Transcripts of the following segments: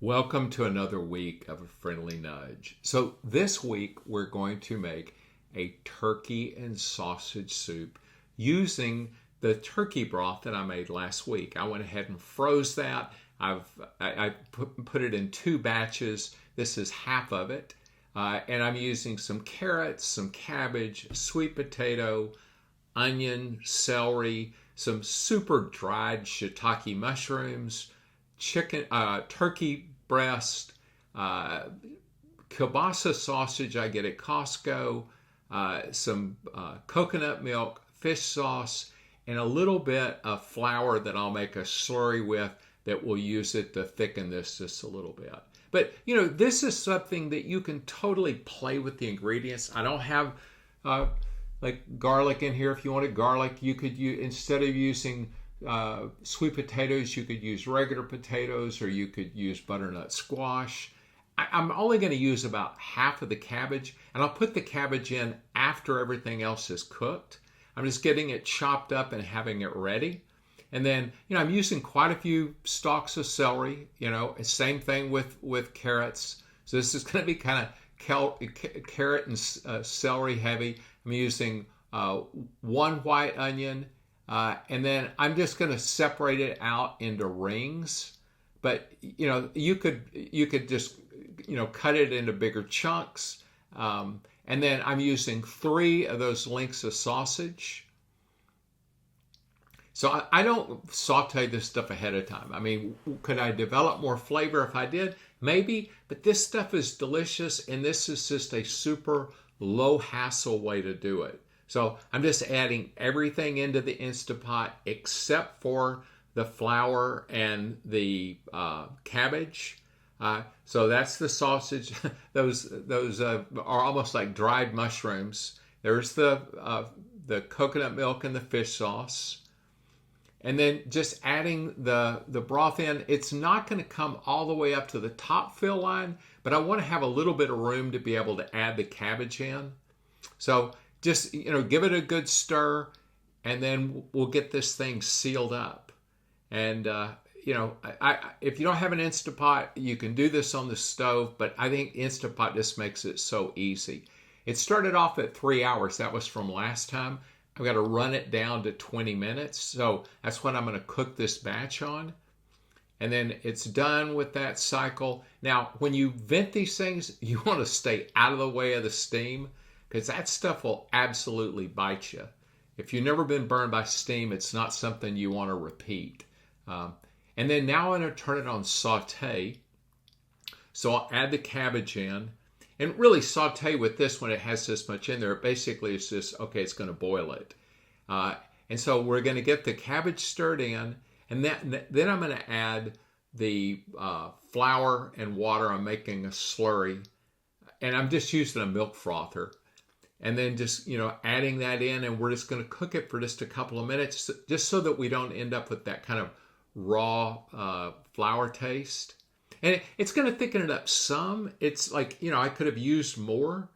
Welcome to another week of a friendly nudge. So this week we're going to make a turkey and sausage soup using the turkey broth that I made last week. I went ahead and froze that. I put it in two batches. This is half of it. And I'm using some carrots, some cabbage, sweet potato, onion, celery, some super dried shiitake mushrooms, turkey breast, kielbasa sausage I get at Costco, some coconut milk, fish sauce, and a little bit of flour that I'll make a slurry with that will use it to thicken this just a little bit. But, this is something that you can totally play with the ingredients. I don't have like garlic in here. If you wanted garlic, you could use, instead of using sweet potatoes, you could use regular potatoes, or you could use butternut squash. I'm only going to use about half of the cabbage, and I'll put the cabbage in after everything else is cooked. I'm just getting it chopped up and having it ready. And then, I'm using quite a few stalks of celery, same thing with carrots. So this is going to be kind of carrot and celery heavy. I'm using one white onion, and then I'm just going to separate it out into rings. But, you could just, cut it into bigger chunks. And then I'm using 3 of those links of sausage. So I don't saute this stuff ahead of time. I mean, could I develop more flavor if I did? Maybe, but this stuff is delicious, and this is just a super low hassle way to do it. So I'm just adding everything into the Instant Pot except for the flour and the cabbage. So that's the sausage. Those are almost like dried mushrooms. There's the coconut milk and the fish sauce. And then just adding the broth in. It's not going to come all the way up to the top fill line, but I want to have a little bit of room to be able to add the cabbage in. So just, give it a good stir, and then we'll get this thing sealed up. And, if you don't have an Instant Pot, you can do this on the stove, but I think Instant Pot just makes it so easy. It started off at 3 hours. That was from last time. I've got to run it down to 20 minutes. So that's what I'm going to cook this batch on. And then it's done with that cycle. Now, when you vent these things, you want to stay out of the way of the steam, because that stuff will absolutely bite you. If you've never been burned by steam, it's not something you want to repeat. And then now I'm going to turn it on saute. So I'll add the cabbage in. And really saute with this when it has this much in there. Basically, it's just, okay, it's going to boil it. And so we're going to get the cabbage stirred in. And then I'm going to add the flour and water. I'm making a slurry. And I'm just using a milk frother. And then just, adding that in. And we're just going to cook it for just a couple of minutes, just so that we don't end up with that kind of raw flour taste. And it's going to thicken it up some. It's like, I could have used more.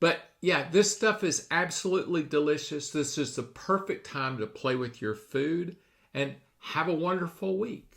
But yeah, this stuff is absolutely delicious. This is the perfect time to play with your food, and have a wonderful week.